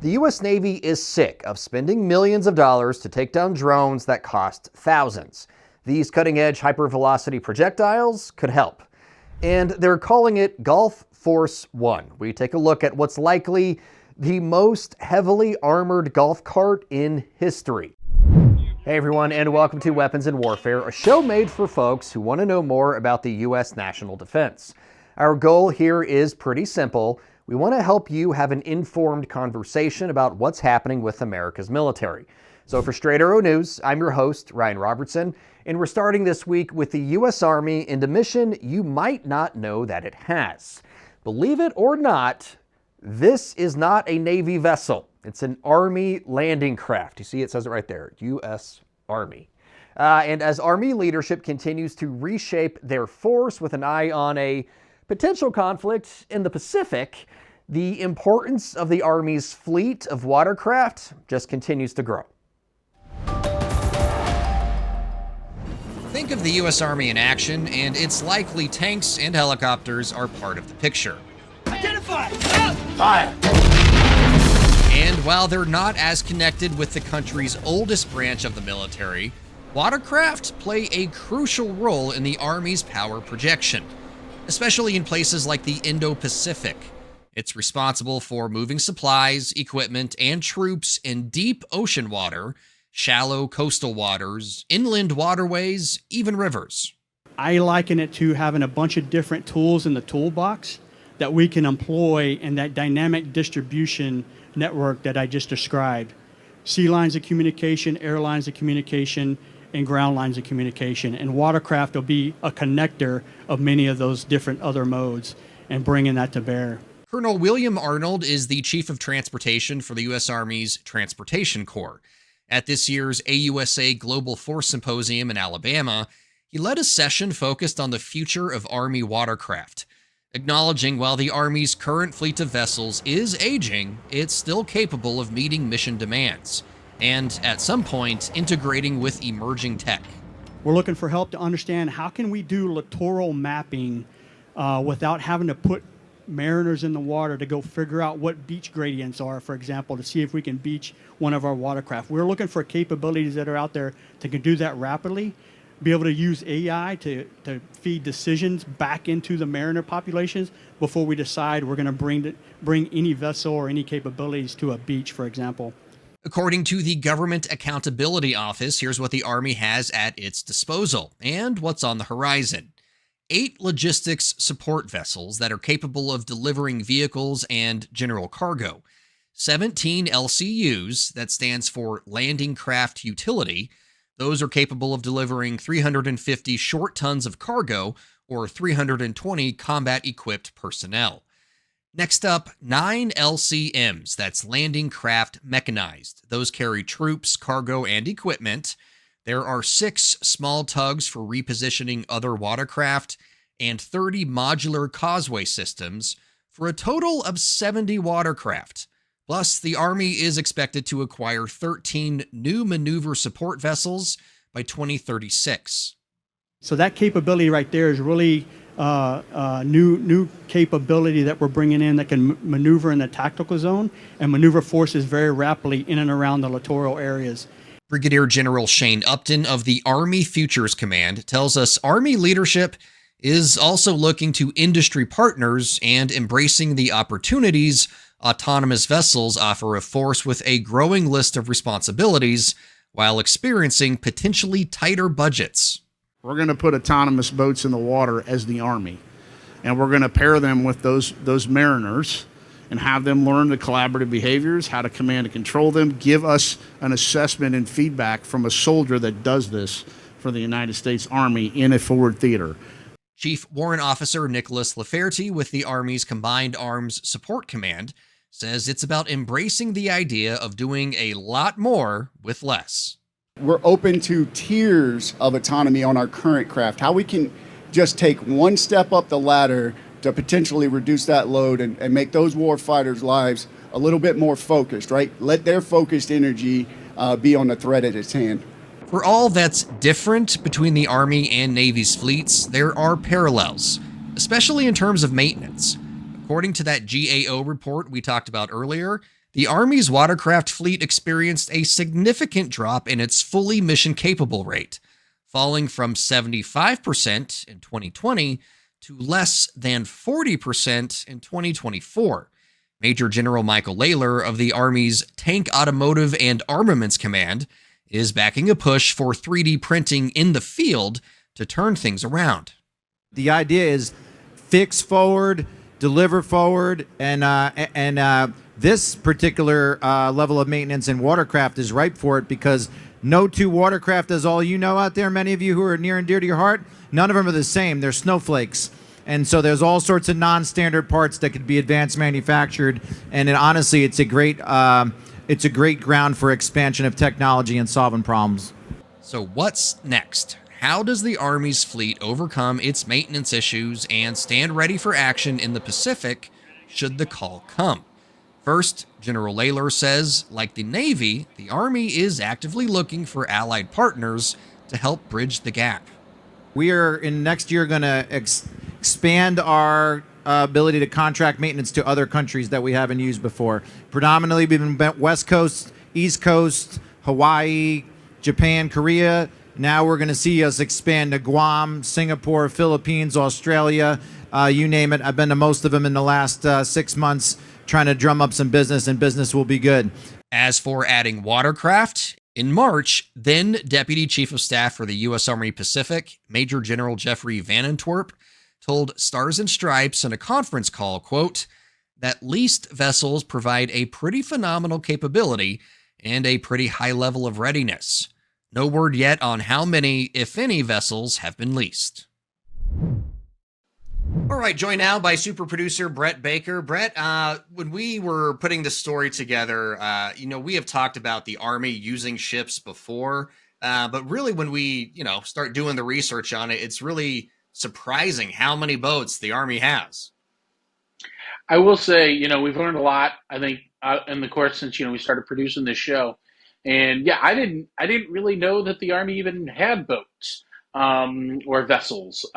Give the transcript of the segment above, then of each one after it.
The U.S. Navy is sick of spending millions of dollars to take down drones that cost thousands. These cutting-edge hypervelocity projectiles could help. And they're calling it Gulf Force One. We take a look at what's likely the most heavily armored golf cart in history. Hey everyone, and welcome to Weapons and Warfare, a show made for folks who want to know more about the U.S. national defense. Our goal here is pretty simple. We want to help you have an informed conversation about what's happening with America's military. So for Straight Arrow News, I'm your host, Ryan Robertson, and we're starting this week with the U.S. Army into mission you might not know that it has. Believe it or not, this is not a Navy vessel. It's an Army landing craft. You see, it says it right there, U.S. Army. And as Army leadership continues to reshape their force with an eye on a potential conflict in the Pacific, the importance of the Army's fleet of watercraft just continues to grow. Think of the U.S. Army in action, and it's likely tanks and helicopters are part of the picture. Identify! Fire! And while they're not as connected with the country's oldest branch of the military, watercraft play a crucial role in the Army's power projection, especially in places like the Indo-Pacific. It's responsible for moving supplies, equipment, and troops in deep ocean water, shallow coastal waters, inland waterways, even rivers. I liken it to having a bunch of different tools in the toolbox that we can employ in that dynamic distribution network that I just described. Sea lines of communication, air lines of communication, and ground lines of communication. And watercraft will be a connector of many of those different other modes and bringing that to bear. Colonel William Arnold is the Chief of Transportation for the U.S. Army's Transportation Corps. At this year's AUSA Global Force Symposium in Alabama, he led a session focused on the future of Army watercraft, acknowledging while the Army's current fleet of vessels is aging, it's still capable of meeting mission demands, and at some point, integrating with emerging tech. We're looking for help to understand how can we do littoral mapping without having to put mariners in the water to go figure out what beach gradients are, for example, to see if we can beach one of our watercraft. We're looking for capabilities that are out there that can do that rapidly, be able to use AI to feed decisions back into the mariner populations before we decide we're going to bring any vessel or any capabilities to a beach, for example. According to the Government Accountability Office, here's what the Army has at its disposal and what's on the horizon. 8 logistics support vessels that are capable of delivering vehicles and general cargo. 17 LCUs, that stands for Landing Craft Utility. Those are capable of delivering 350 short tons of cargo or 320 combat-equipped personnel. Next up, 9 LCMs, that's Landing Craft Mechanized. Those carry troops, cargo, and equipment. There are 6 small tugs for repositioning other watercraft and 30 modular causeway systems for a total of 70 watercraft. Plus, the Army is expected to acquire 13 new maneuver support vessels by 2036. So that capability right there is really new capability that we're bringing in that can maneuver in the tactical zone and maneuver forces very rapidly in and around the littoral areas. Brigadier General Shane Upton of the Army Futures Command tells us Army leadership is also looking to industry partners and embracing the opportunities autonomous vessels offer a force with a growing list of responsibilities while experiencing potentially tighter budgets. We're going to put autonomous boats in the water as the Army, and we're going to pair them with those mariners and have them learn the collaborative behaviors, how to command and control them, give us an assessment and feedback from a soldier that does this for the United States Army in a forward theater. Chief Warrant Officer Nicholas Laferty with the Army's Combined Arms Support Command says it's about embracing the idea of doing a lot more with less. We're open to tiers of autonomy on our current craft, how we can just take one step up the ladder to potentially reduce that load and make those war fighters' lives a little bit more focused, right? Let their focused energy be on the threat at its hand. For all that's different between the Army and Navy's fleets, there are parallels, especially in terms of maintenance. According to that GAO report we talked about earlier, the Army's watercraft fleet experienced a significant drop in its fully mission-capable rate, falling from 75% in 2020 to less than 40% in 2024. Major General Michael Layler of the Army's Tank Automotive and Armaments Command is backing a push for 3D printing in the field to turn things around. The idea is fix forward, deliver forward, and this particular level of maintenance in watercraft is ripe for it, because no two watercraft, as all you know out there, many of you who are near and dear to your heart, none of them are the same. They're snowflakes. And so there's all sorts of non-standard parts that could be advanced manufactured. And honestly, it's a great ground for expansion of technology and solving problems. So what's next? How does the Army's fleet overcome its maintenance issues and stand ready for action in the Pacific should the call come? First, General Layler says, like the Navy, the Army is actively looking for allied partners to help bridge the gap. We are in next year going to expand our ability to contract maintenance to other countries that we haven't used before. Predominantly, we've been West Coast, East Coast, Hawaii, Japan, Korea. Now we're going to see us expand to Guam, Singapore, Philippines, Australia, you name it. I've been to most of them in the last 6 months, trying to drum up some business, and business will be good. As for adding watercraft, in March, then Deputy Chief of Staff for the U.S. Army Pacific, Major General Jeffrey Van Antwerp, told Stars and Stripes in a conference call, quote, that leased vessels provide a pretty phenomenal capability and a pretty high level of readiness. No word yet on how many, if any, vessels have been leased. All right, joined now by super producer Brett Baker. Brett, when we were putting this story together, we have talked about the Army using ships before, but really when we, start doing the research on it, it's really surprising how many boats the Army has. I will say, we've learned a lot, I think, in the course since, we started producing this show. And yeah, I didn't really know that the Army even had boats or vessels.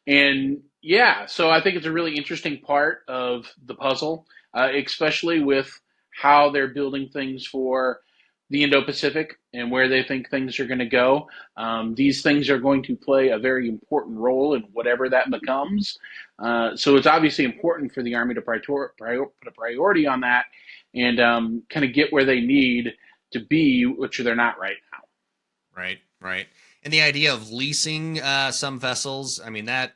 And yeah, so I think it's a really interesting part of the puzzle, especially with how they're building things for the Indo-Pacific and where they think things are going to go. These things are going to play a very important role in whatever that becomes. So it's obviously important for the Army to put a priority on that and kind of get where they need to be, which they're not right now. Right. And the idea of leasing some vessels, I mean, that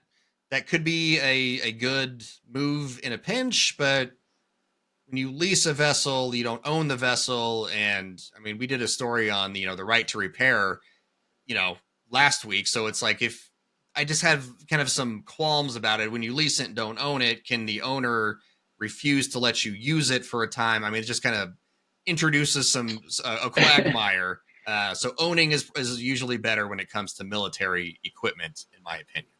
could be a good move in a pinch, but when you lease a vessel, you don't own the vessel. And I mean, we did a story on, the right to repair, last week. So it's like, if I just have kind of some qualms about it, when you lease it and don't own it, can the owner refuse to let you use it for a time? I mean, it just kind of introduces a quagmire. So owning is usually better when it comes to military equipment, in my opinion.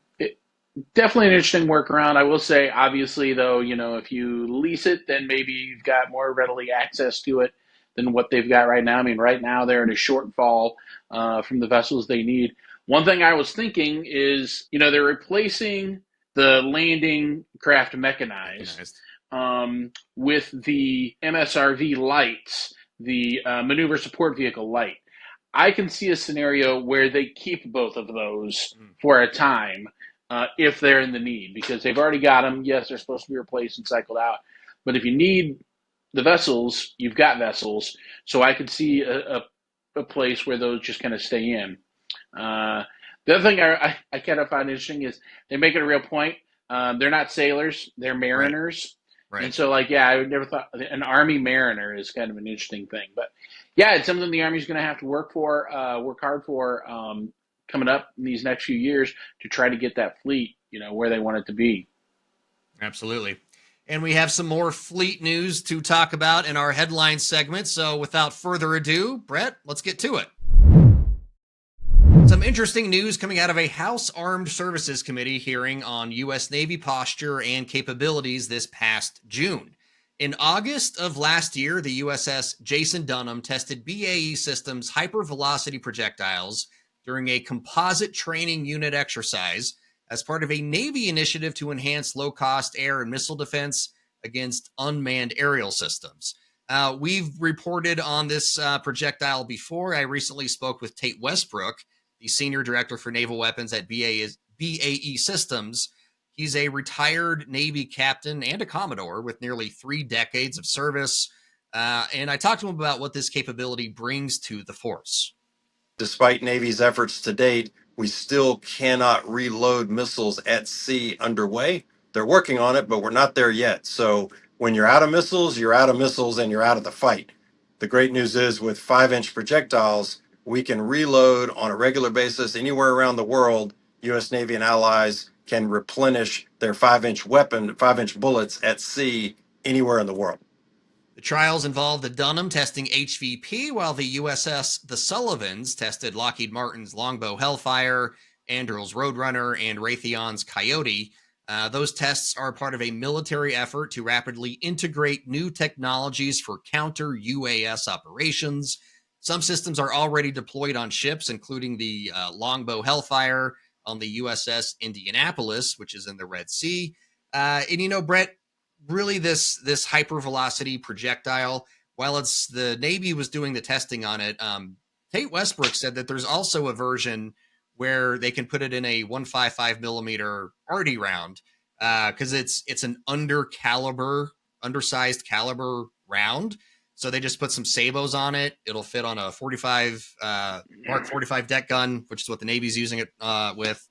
Definitely an interesting workaround. I will say, obviously, though, if you lease it, then maybe you've got more readily access to it than what they've got right now. I mean, right now they're in a shortfall from the vessels they need. One thing I was thinking is, they're replacing the landing craft mechanized. With the MSRV lights, the maneuver support vehicle light. I can see a scenario where they keep both of those for a time if they're in the need, because they've already got them. Yes, they're supposed to be replaced and cycled out. But if you need the vessels, you've got vessels. So I could see a place where those just kind of stay in. The other thing I kind of find interesting is they make it a real point. They're not sailors, they're mariners. Right. And so, I would never thought an Army mariner is kind of an interesting thing. But yeah, it's something the Army's going to have to work hard for coming up in these next few years to try to get that fleet, where they want it to be. Absolutely. And we have some more fleet news to talk about in our headline segment. So without further ado, Brett, let's get to it. Some interesting news coming out of a House Armed Services Committee hearing on U.S. Navy posture and capabilities this past June. In August of last year, the USS Jason Dunham tested BAE Systems hypervelocity projectiles during a composite training unit exercise as part of a Navy initiative to enhance low-cost air and missile defense against unmanned aerial systems. We've reported on this projectile before. I recently spoke with Tate Westbrook, the senior director for naval weapons at BAE Systems. He's a retired Navy captain and a Commodore with nearly 3 decades of service. And I talked to him about what this capability brings to the force. Despite Navy's efforts to date, we still cannot reload missiles at sea underway. They're working on it, but we're not there yet. So when you're out of missiles, you're out of missiles and you're out of the fight. The great news is with 5-inch projectiles, we can reload on a regular basis anywhere around the world. U.S. Navy and allies can replenish their 5-inch bullets at sea anywhere in the world. The trials involved the Dunham testing HVP, while the USS The Sullivans tested Lockheed Martin's Longbow Hellfire, Anduril's Roadrunner, and Raytheon's Coyote. Those tests are part of a military effort to rapidly integrate new technologies for counter-UAS operations. Some systems are already deployed on ships, including the Longbow Hellfire on the USS Indianapolis, which is in the Red Sea. And Brett, really this hypervelocity projectile, while it's the Navy was doing the testing on it, Tate Westbrook said that there's also a version where they can put it in a 155 millimeter arty round because it's an undersized caliber round. So they just put some sabos on it. It'll fit on a 45 Mark 45 deck gun, which is what the Navy's using it with.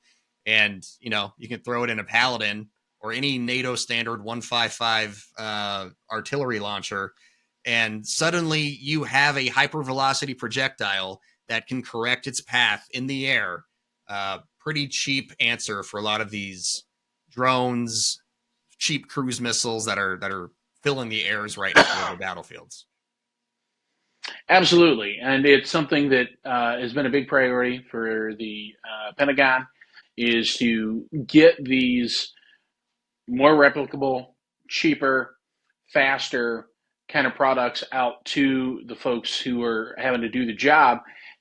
And you can throw it in a Paladin or any NATO standard 155 artillery launcher, and suddenly you have a hypervelocity projectile that can correct its path in the air. Pretty cheap answer for a lot of these drones, cheap cruise missiles that are filling the airs right now in the battlefields. Absolutely, and it's something that has been a big priority for the Pentagon, is to get these more replicable, cheaper, faster kind of products out to the folks who are having to do the job.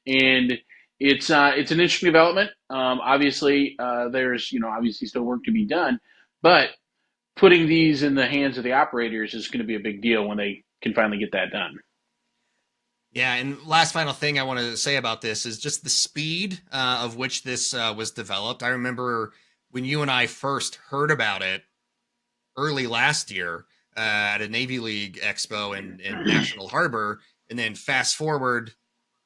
And it's an interesting development. Obviously, there's obviously still work to be done, but putting these in the hands of the operators is going to be a big deal when they can finally get that done. Yeah, and last final thing I want to say about this is just the speed of which this was developed. I remember when you and I first heard about it early last year at a Navy League Expo in National Harbor, and then fast forward,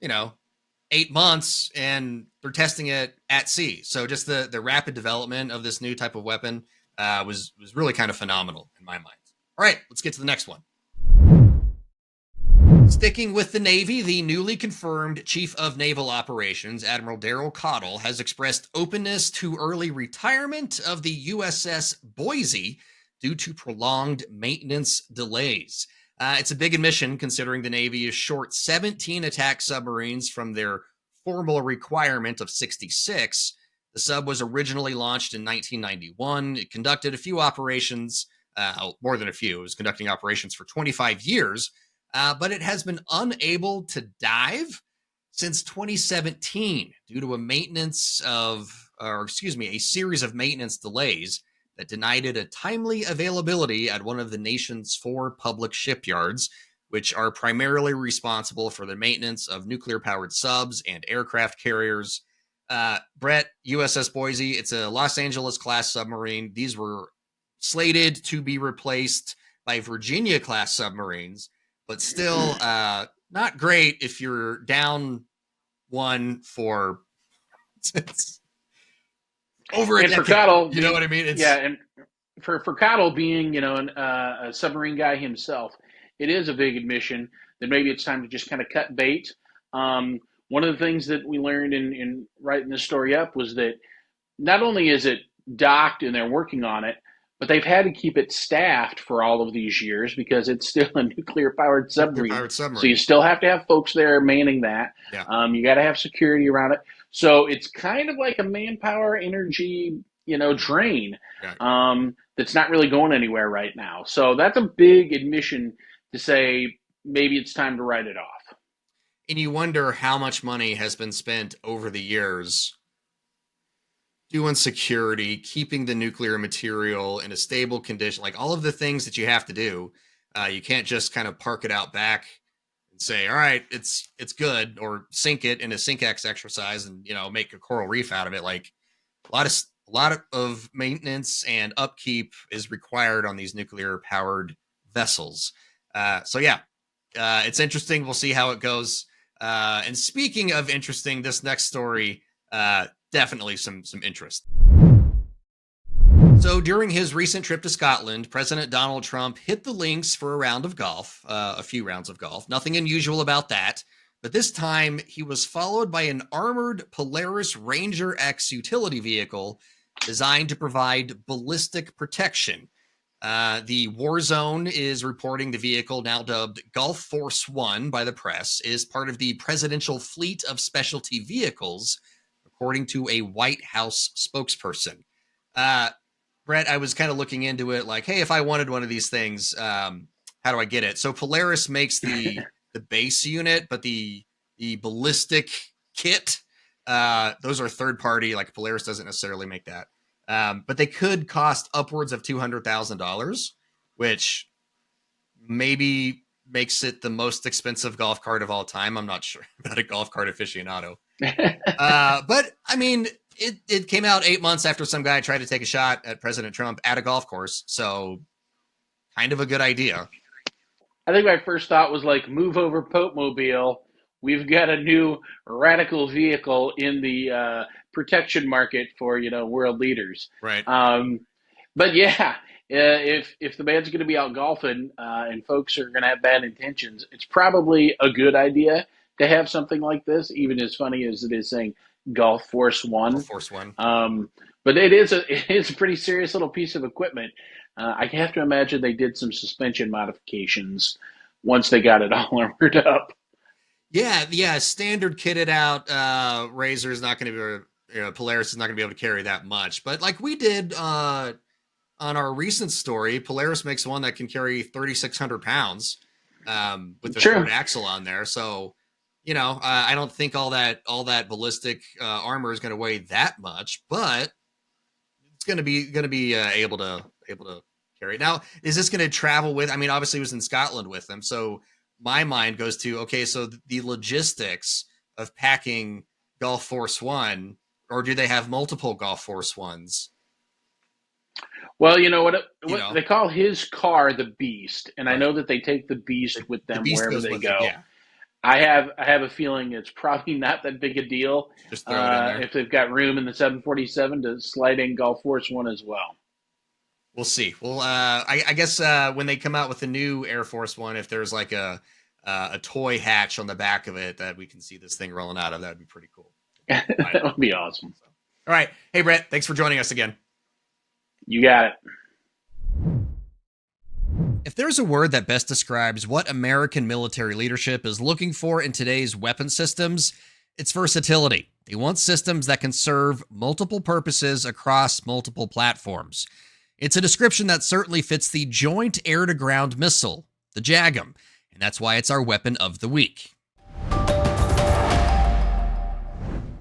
8 months, and they're testing it at sea. So just the rapid development of this new type of weapon was really kind of phenomenal in my mind. All right, let's get to the next one. Sticking with the Navy, the newly confirmed Chief of Naval Operations, Admiral Daryl Cottle, has expressed openness to early retirement of the USS Boise due to prolonged maintenance delays. It's a big admission considering the Navy is short 17 attack submarines from their formal requirement of 66. The sub was originally launched in 1991. It conducted a few operations, more than a few. It was conducting operations for 25 years, but it has been unable to dive since 2017 due to a series of maintenance delays that denied it a timely availability at one of the nation's 4 public shipyards, which are primarily responsible for the maintenance of nuclear-powered subs and aircraft carriers. Brett, USS Boise, it's a Los Angeles-class submarine. These were slated to be replaced by Virginia-class submarines, but still not great if you're down one for... over a decade. For Cottle, you know what I mean? And for Cottle being, a submarine guy himself, it is a big admission that maybe it's time to just kind of cut bait. One of the things that we learned in writing this story up was that not only is it docked and they're working on it, but they've had to keep it staffed for all of these years because it's still a nuclear-powered submarine. So you still have to have folks there manning that. Yeah. You got to have security around it. So it's kind of like a manpower energy, drain that's not really going anywhere right now. So that's a big admission to say maybe it's time to write it off. And you wonder how much money has been spent over the years doing security, keeping the nuclear material in a stable condition, like all of the things that you have to do. You can't just kind of park it out back and say, all right, it's good, or sink it in a SINK-X exercise and, make a coral reef out of it. Like a lot of maintenance and upkeep is required on these nuclear powered vessels. It's interesting. We'll see how it goes. And speaking of interesting, this next story, definitely some interest. So during his recent trip to Scotland, President Donald Trump hit the links for a round of golf, a few rounds of golf. Nothing unusual about that. But this time, he was followed by an armored Polaris Ranger X utility vehicle designed to provide ballistic protection. The War Zone is reporting the vehicle, now dubbed Gulf Force One by the press, is part of the presidential fleet of specialty vehicles, according to a White House spokesperson. Brett, I was kind of looking into it like, hey, if I wanted one of these things, how do I get it? So Polaris makes the base unit, but the ballistic kit, those are third party. Like Polaris doesn't necessarily make that. But they could cost upwards of $200,000, which maybe makes it the most expensive golf cart of all time. I'm not sure about a golf cart aficionado. But I mean, it came out 8 months after some guy tried to take a shot at President Trump at a golf course. So kind of a good idea. I think my first thought was like, move over Pope Mobile. We've got a new radical vehicle in the protection market for, world leaders. Right. But yeah, if the man's going to be out golfing and folks are going to have bad intentions, it's probably a good idea to have something like this, even as funny as it is saying Gulf Force One. Gulf Force One. But it is a pretty serious little piece of equipment. I have to imagine they did some suspension modifications once they got it all armored up. Yeah. Standard kitted out Razor is not going to be, Polaris is not going to be able to carry that much. But like we did on our recent story, Polaris makes one that can carry 3,600 pounds with the third axle on there. So, I don't think all that ballistic armor is going to weigh that much, but it's going to be able to carry it. Now, is this going to travel with? I mean, obviously, it was in Scotland with them, so my mind goes to, okay, so the logistics of packing Gulf Force One, or do they have multiple Gulf Force Ones? Well, what they call his car the Beast, and right. I know that they take the Beast with them wherever they go. Yeah. I have a feeling it's probably not that big a deal. Just throw it in there. If they've got room in the 747 to slide in Gulf Force One as well. We'll see. Well, I guess when they come out with the new Air Force One, if there's like a toy hatch on the back of it that we can see this thing rolling out of, that would be pretty cool. That would be awesome. All right. Hey, Brett, thanks for joining us again. You got it. If there's a word that best describes what American military leadership is looking for in today's weapon systems, it's versatility. They want systems that can serve multiple purposes across multiple platforms. It's a description that certainly fits the Joint Air-to-Ground Missile, the JAGM, and that's why it's our weapon of the week.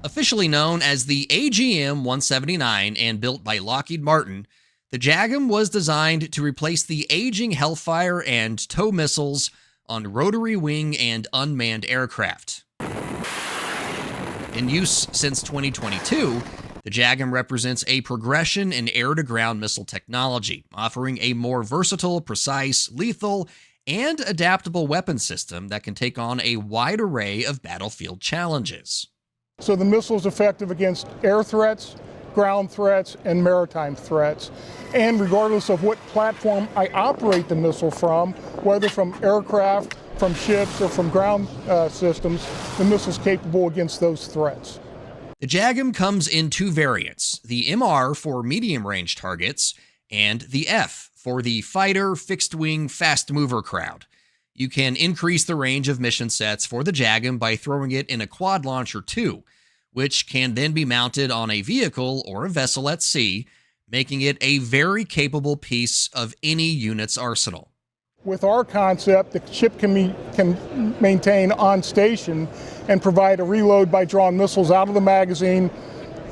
Officially known as the AGM-179 and built by Lockheed Martin, the JAGM was designed to replace the aging Hellfire and TOW missiles on rotary wing and unmanned aircraft. In use since 2022, the JAGM represents a progression in air-to-ground missile technology, offering a more versatile, precise, lethal, and adaptable weapon system that can take on a wide array of battlefield challenges. So the missile is effective against air threats, ground threats, and maritime threats. And regardless of what platform I operate the missile from, whether from aircraft, from ships, or from ground systems, the missile is capable against those threats. The JAGM comes in two variants, the MR for medium-range targets and the F for the fighter, fixed-wing, fast-mover crowd. You can increase the range of mission sets for the JAGM by throwing it in a quad launcher too, which can then be mounted on a vehicle or a vessel at sea, making it a very capable piece of any unit's arsenal. With our concept, the ship can maintain on station and provide a reload by drawing missiles out of the magazine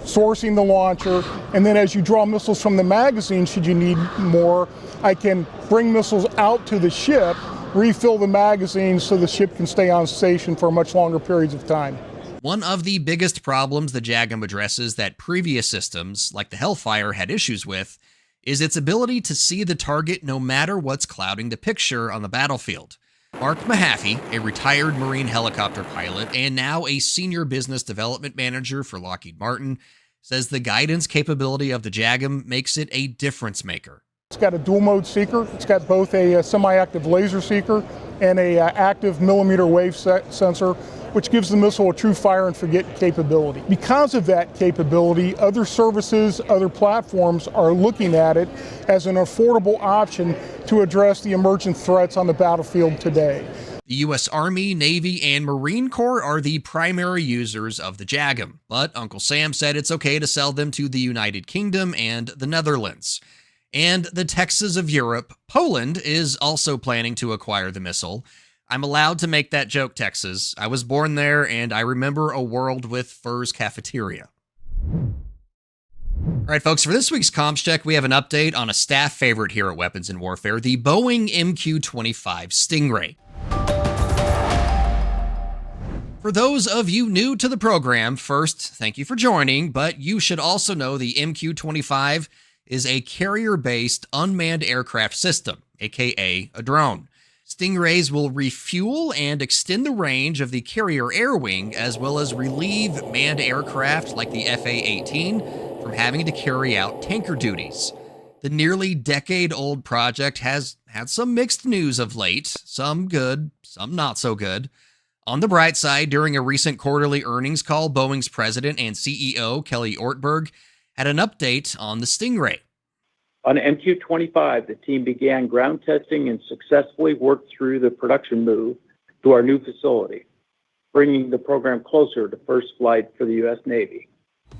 sourcing the launcher, and then as you draw missiles from the magazine, should you need more, I can bring missiles out to the ship, refill the magazine so the ship can stay on station for much longer periods of time. One of the biggest problems the JAGM addresses that previous systems, like the Hellfire, had issues with is its ability to see the target no matter what's clouding the picture on the battlefield. Mark Mahaffey, a retired Marine helicopter pilot and now a senior business development manager for Lockheed Martin, says the guidance capability of the JAGM makes it a difference maker. It's got a dual mode seeker. It's got both a semi-active laser seeker and a active millimeter wave sensor, which gives the missile a true fire and forget capability. Because of that capability, other services, other platforms are looking at it as an affordable option to address the emergent threats on the battlefield today. The U.S. Army, Navy, and Marine Corps are the primary users of the JAGM, but Uncle Sam said it's okay to sell them to the United Kingdom and the Netherlands. And the Texas of Europe, Poland, is also planning to acquire the missile. I'm allowed to make that joke, Texas. I was born there, and I remember a world with Fur's cafeteria. All right, folks, for this week's Comms Check, we have an update on a staff favorite here at Weapons and Warfare, the Boeing MQ-25 Stingray. For those of you new to the program, first, thank you for joining, but you should also know the MQ-25 is a carrier-based unmanned aircraft system, aka a drone. Stingrays will refuel and extend the range of the carrier air wing, as well as relieve manned aircraft like the FA-18 from having to carry out tanker duties. The nearly decade-old project has had some mixed news of late, some good, some not so good. On the bright side, during a recent quarterly earnings call, Boeing's president and CEO, Kelly Ortberg, had an update on the Stingray. On MQ-25, the team began ground testing and successfully worked through the production move to our new facility, bringing the program closer to first flight for the U.S. Navy.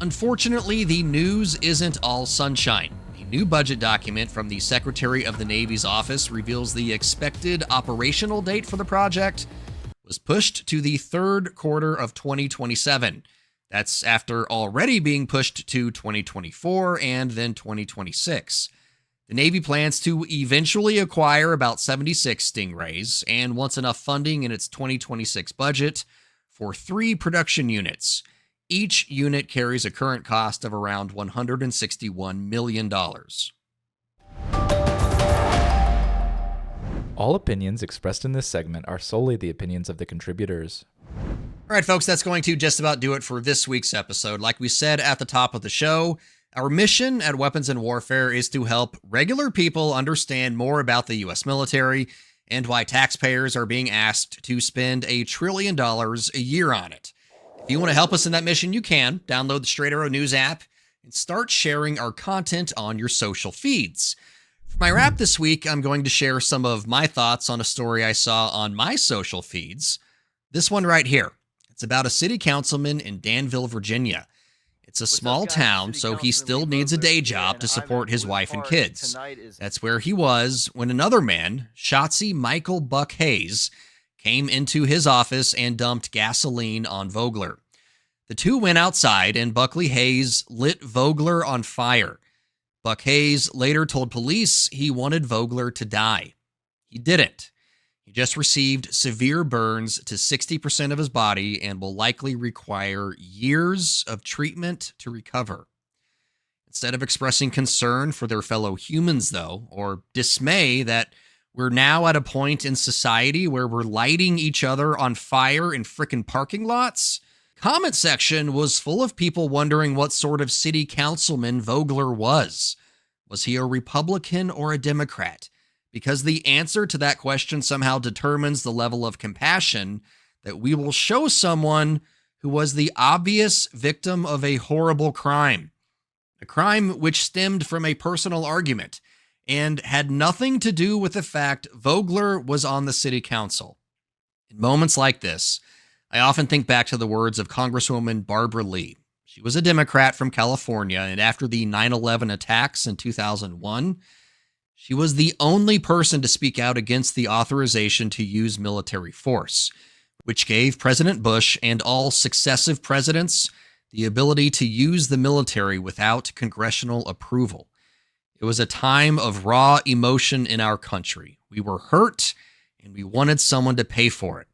Unfortunately, the news isn't all sunshine. A new budget document from the Secretary of the Navy's office reveals the expected operational date for the project was pushed to the third quarter of 2027. That's after already being pushed to 2024 and then 2026. The Navy plans to eventually acquire about 76 Stingrays and wants enough funding in its 2026 budget for 3 production units. Each unit carries a current cost of around $161 million. All opinions expressed in this segment are solely the opinions of the contributors. All right, folks, that's going to just about do it for this week's episode. Like we said at the top of the show, our mission at Weapons and Warfare is to help regular people understand more about the U.S. military and why taxpayers are being asked to spend $1 trillion a year on it. If you want to help us in that mission, you can. Download the Straight Arrow News app and start sharing our content on your social feeds. For my wrap this week, I'm going to share some of my thoughts on a story I saw on my social feeds. This one right here. It's about a city councilman in Danville, Virginia. It's a small town, so he still needs a day job to support his wife and kids. That's where he was when another man, Shotzi Michael Buck Hayes, came into his office and dumped gasoline on Vogler. The two went outside, and Buckley Hayes lit Vogler on fire. Buck Hayes later told police he wanted Vogler to die. He didn't. He just received severe burns to 60% of his body and will likely require years of treatment to recover. Instead of expressing concern for their fellow humans, though, or dismay that we're now at a point in society where we're lighting each other on fire in frickin' parking lots, comment section was full of people wondering what sort of city councilman Vogler was. Was he a Republican or a Democrat? Because the answer to that question somehow determines the level of compassion that we will show someone who was the obvious victim of a horrible crime. A crime which stemmed from a personal argument and had nothing to do with the fact Vogler was on the city council. In moments like this, I often think back to the words of Congresswoman Barbara Lee. She was a Democrat from California, and after the 9/11 attacks in 2001, she was the only person to speak out against the authorization to use military force, which gave President Bush and all successive presidents the ability to use the military without congressional approval. It was a time of raw emotion in our country. We were hurt, and we wanted someone to pay for it.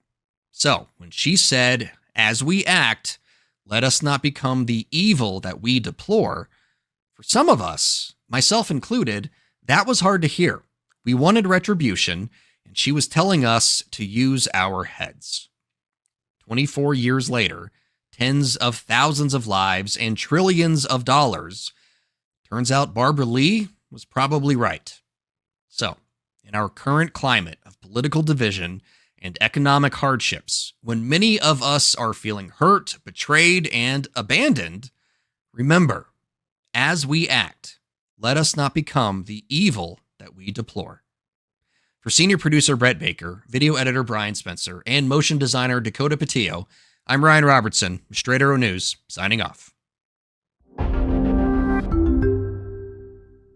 So, when she said, "As we act, let us not become the evil that we deplore," for some of us, myself included, that was hard to hear. We wanted retribution, and she was telling us to use our heads. 24 years later, tens of thousands of lives and trillions of dollars. Turns out Barbara Lee was probably right. So, in our current climate of political division and economic hardships, when many of us are feeling hurt, betrayed, and abandoned, remember, as we act, let us not become the evil that we deplore. For senior producer Brett Baker, video editor Brian Spencer, and motion designer Dakota Patillo, I'm Ryan Robertson, Straight Arrow News, signing off.